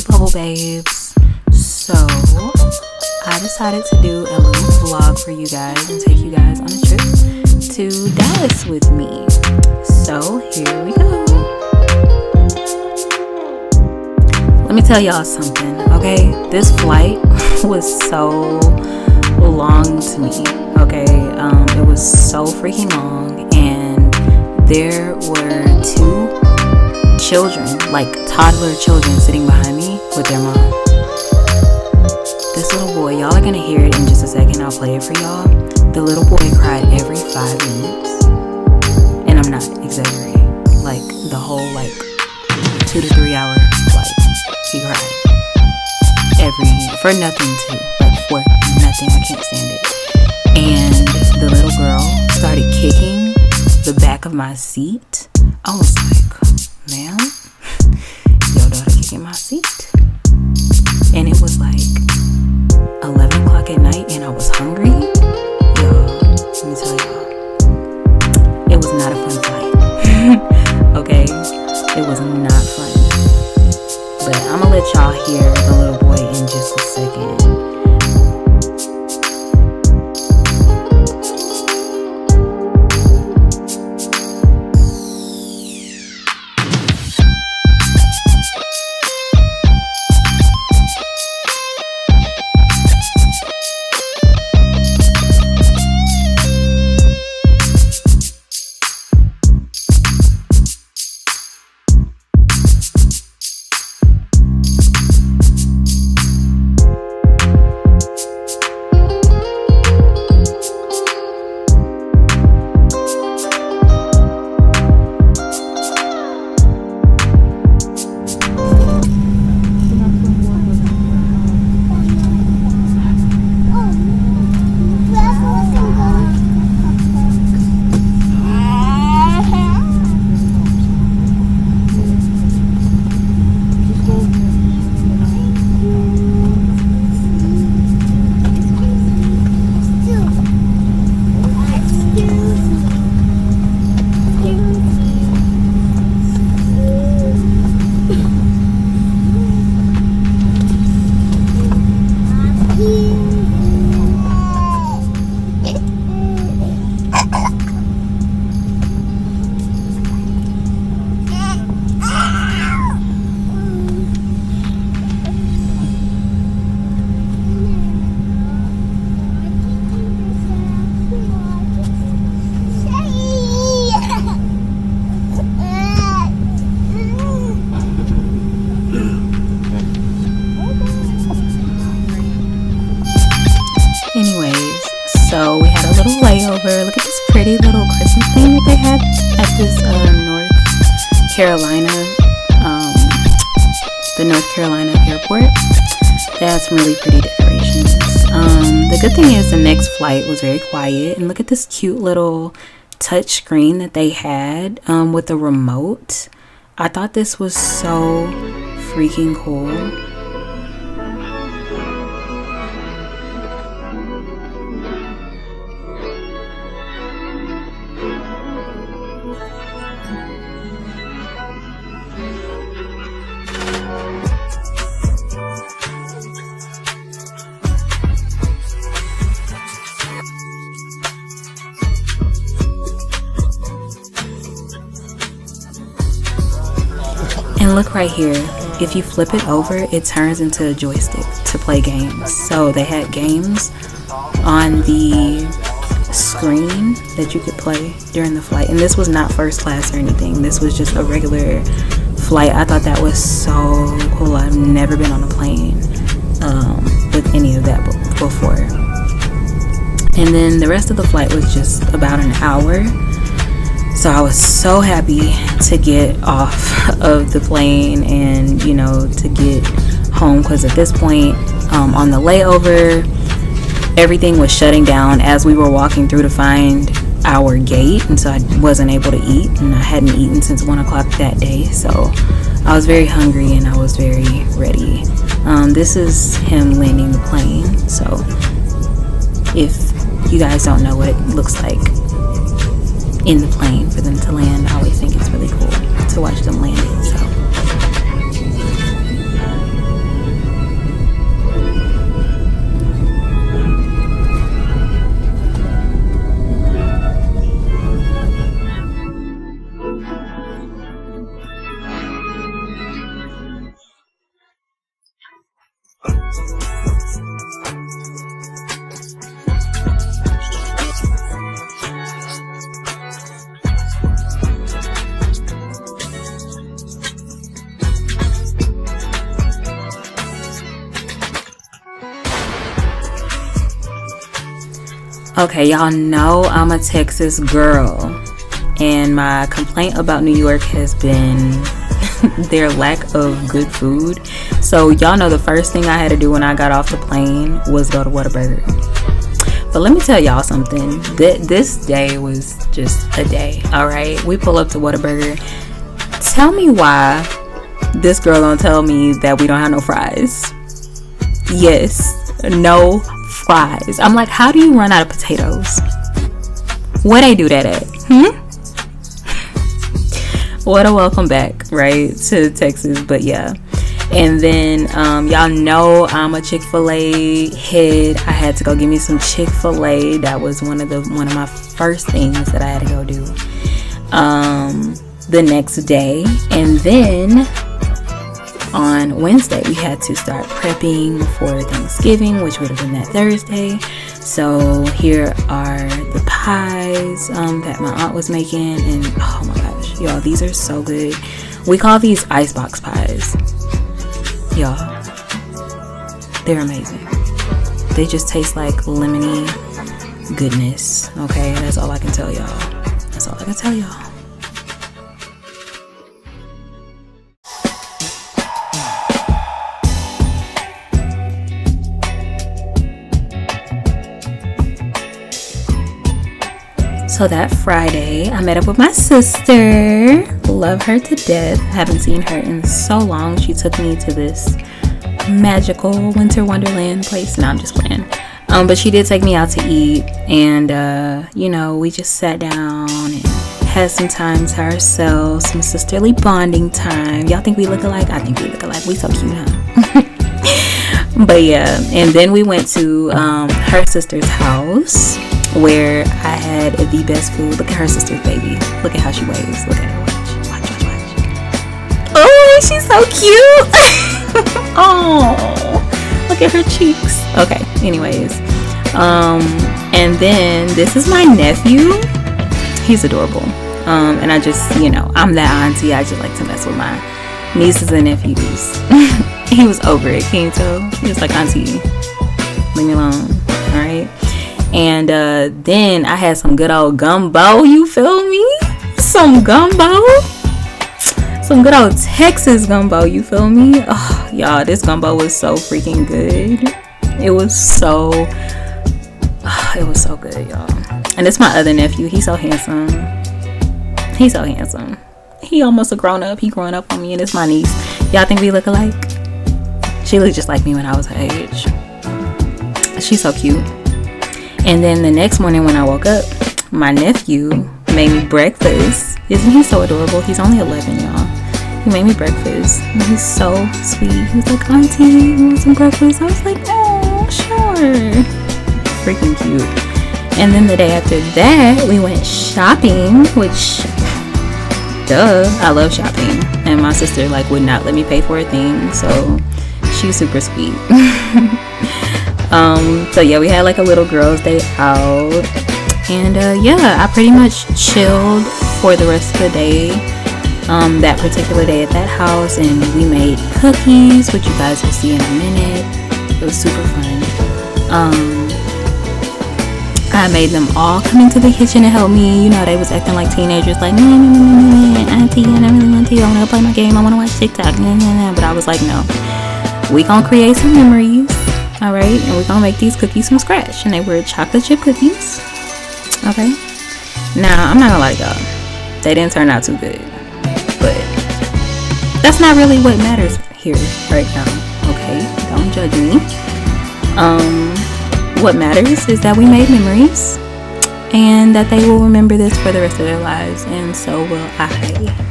Bubble Babes. So I decided to do a little vlog for you guys and take you guys on a trip to Dallas with me. So here we go. Let me tell y'all something, okay? This flight was so long to me, okay? It was so freaking long, and there were two children, like toddler children, sitting behind me with their mom. This little boy, y'all are gonna hear it in just a second. I'll play it for y'all. The little boy cried every 5 minutes, and I'm not exaggerating. Like the whole 2 to 3 hour flight, he cried for nothing too, for nothing. I can't stand it. And the little girl started kicking the back of my seat. I was like, ma'am, your daughter kicking my seat. And it was 11 o'clock at night, and I was hungry. Y'all, let me tell y'all, it was not a fun flight. Okay, it was not fun. But I'm gonna let y'all hear the little boy in just a second. Anyways, so we had a little layover. Look at this pretty little Christmas thing that they had at this North Carolina, the North Carolina airport. They had some really pretty decorations. The good thing is the next flight was very quiet, and look at this cute little touch screen that they had with the remote. I thought this was so freaking cool. And look right here, if you flip it over, it turns into a joystick to play games. So they had games on the screen that you could play during the flight. And this was not first class or anything. This was just a regular flight. I thought that was so cool. I've never been on a plane with any of that before. And then the rest of the flight was just about an hour. So I was so happy to get off of the plane and, to get home, because at this point, on the layover, everything was shutting down as we were walking through to find our gate, and so I wasn't able to eat, and I hadn't eaten since 1 o'clock that day. So I was very hungry and I was very ready. This is him landing the plane. So if you guys don't know what it looks like in the plane for them to land, I always think it's really cool to watch them land it. So Okay, y'all know I'm a Texas girl, and my complaint about New York has been their lack of good food. So y'all know the first thing I had to do when I got off the plane was go to Whataburger. But let me tell y'all something. This day was just a day. All right, we pull up to Whataburger. Tell me why this girl don't tell me that we don't have no fries. Yes, no fries. I'm like, how do you run out of potatoes? Where they do that at? What a welcome back, right, to Texas. But yeah. And then y'all know I'm a Chick-fil-A head. I had to go get me some Chick-fil-A. That was one of my first things that I had to go do the next day. And then on Wednesday we had to start prepping for Thanksgiving, which would have been that Thursday. So here are the pies that my aunt was making, and oh my gosh, y'all, these are so good. We call these icebox pies. Y'all, they're amazing. They just taste like lemony goodness. Okay, that's all I can tell y'all. That's all I can tell y'all. So that Friday, I met up with my sister. Love her to death. Haven't seen her in so long. She took me to this magical winter wonderland place. No, I'm just playing. But she did take me out to eat. And, we just sat down and had some time to ourselves. Some sisterly bonding time. Y'all think we look alike? I think we look alike. We so cute, huh? But yeah. And then we went to her sister's house, where I had the best food. Look at her sister's baby. Look at how she waves. Look at her. Watch. Oh, she's so cute. Oh, look at her cheeks. Okay, anyways. And then this is my nephew. He's adorable. And I just, I'm that auntie. I just like to mess with my nieces and nephews. He was over it, can't you tell? He was like, auntie, leave me alone. All right. And then I had some good old gumbo, you feel me? Some gumbo. Some good old Texas gumbo, you feel me? Oh, y'all, this gumbo was so freaking good. It was so good, y'all. And it's my other nephew. He's so handsome. He almost a grown up. He growing up on me, and it's my niece. Y'all think we look alike? She looked just like me when I was her age. She's so cute. And then the next morning when I woke up, my nephew made me breakfast. Isn't he so adorable? He's only 11, y'all. He made me breakfast. And he's so sweet. He was like, auntie, you want some breakfast? I was like, oh, sure. Freaking cute. And then the day after that, we went shopping, which, duh, I love shopping. And my sister, would not let me pay for a thing. So she's super sweet. So yeah, we had a little girls' day out, and I pretty much chilled for the rest of the day, that particular day at that house, and we made cookies, which you guys will see in a minute. It was super fun. I made them all come into the kitchen to help me. They was acting like teenagers, like, auntie, I don't really want to. I want to play my game. I want to watch TikTok. But I was like, no, we gonna create some memories. All right, and we're gonna make these cookies from scratch, and they were chocolate chip cookies. Okay, now I'm not gonna lie to y'all, they didn't turn out too good, but that's not really what matters here right now. Okay, don't judge me. What matters is that we made memories, and that they will remember this for the rest of their lives, and so will I.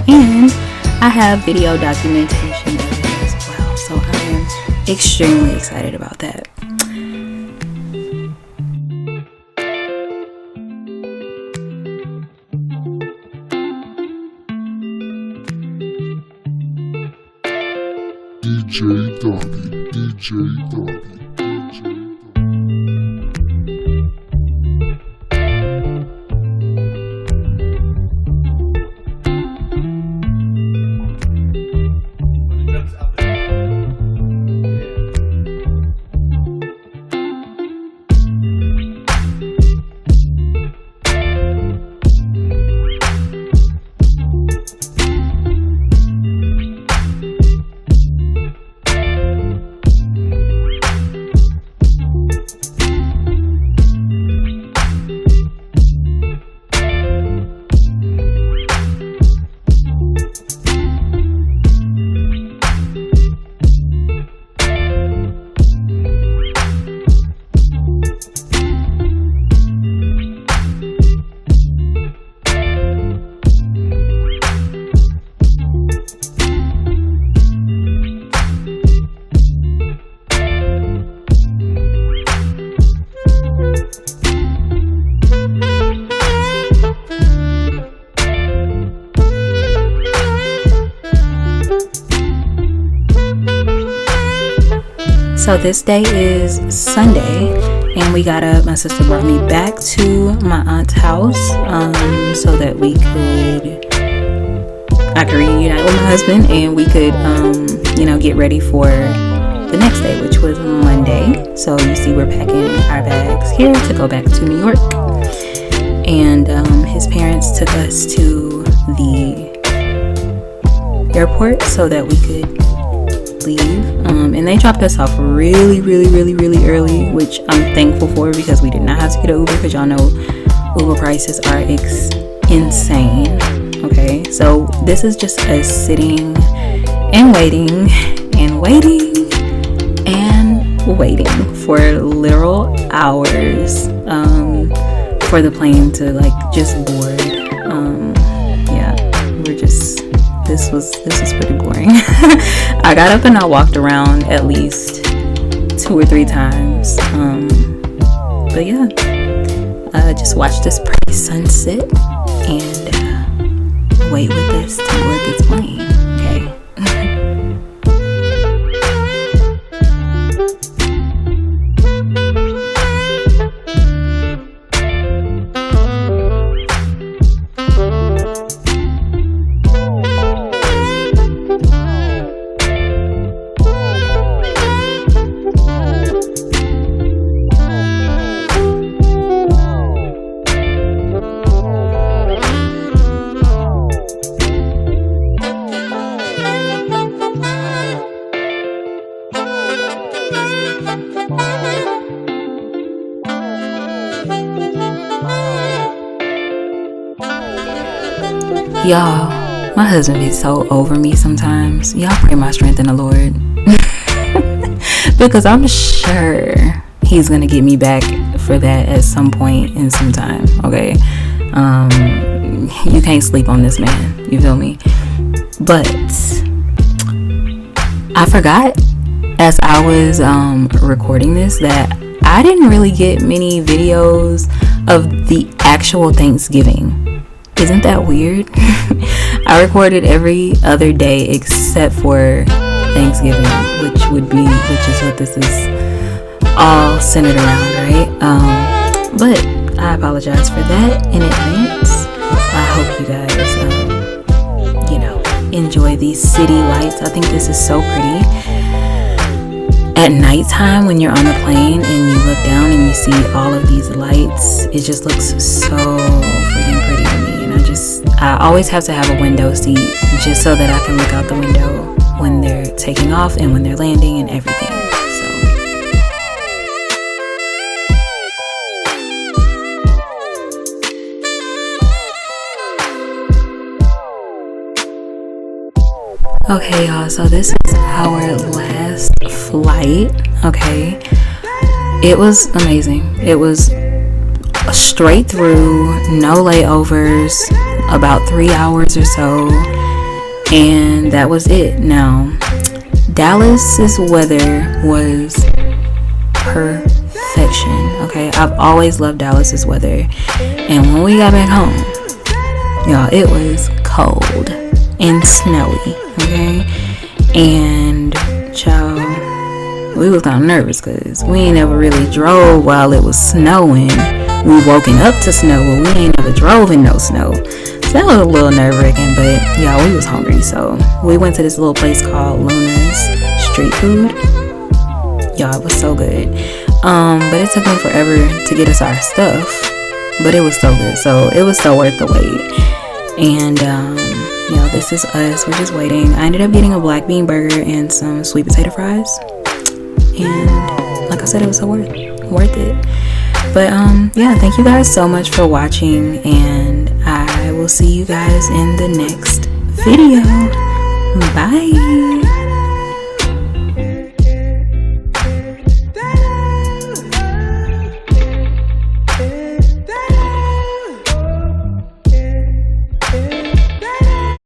And I have video documentation of it as well, so I am extremely excited about that. DJ Doggy, DJ Doggy. So this day is Sunday, and we got up. My sister brought me back to my aunt's house so that I could reunite with my husband, and we could get ready for the next day, which was Monday. So you see, we're packing our bags here to go back to New York, and his parents took us to the airport so that we could leave, and they dropped us off really early, which I'm thankful for, because we did not have to get an Uber, because y'all know Uber prices are insane. Okay, so this is just us sitting and waiting for literal hours for the plane to just board. This was pretty boring. I got up and I walked around at least 2 or 3 times. But yeah, just watch this pretty sunset and wait with this to board this plane. Okay. Y'all, my husband is so over me sometimes. Y'all pray my strength in the Lord. Because I'm sure he's gonna get me back for that at some point in some time. Okay. You can't sleep on this man. You feel me? But I forgot as I was recording this that I didn't really get many videos of the actual Thanksgiving. Isn't that weird? I recorded every other day except for Thanksgiving, which is what this is all centered around, right? But I apologize for that in advance. I hope you guys, enjoy these city lights. I think this is so pretty. At nighttime, when you're on the plane and you look down and you see all of these lights, it just looks so freaking pretty to me. And I always have to have a window seat just so that I can look out the window when they're taking off and when they're landing and everything. Okay, y'all, so this is our last flight. Okay, it was amazing. It was straight through, no layovers, about 3 hours or so, and that was it. Now, Dallas's weather was perfection. Okay, I've always loved Dallas's weather, and when we got back home, y'all, it was cold and snowy. Okay, and Child, we was kind of nervous because we ain't never really drove while it was snowing. We woken up to snow, but we ain't never drove in no snow. So that was a little nerve-wracking, but yeah, we was hungry. So we went to this little place called Luna's Street Food. Y'all, it was so good. But it took them forever to get us our stuff. But it was so good. So it was so worth the wait. And yeah, this is us. We're just waiting. I ended up getting a black bean burger and some sweet potato fries. And like I said, it was so worth it. But yeah, thank you guys so much for watching, and I will see you guys in the next video. Bye.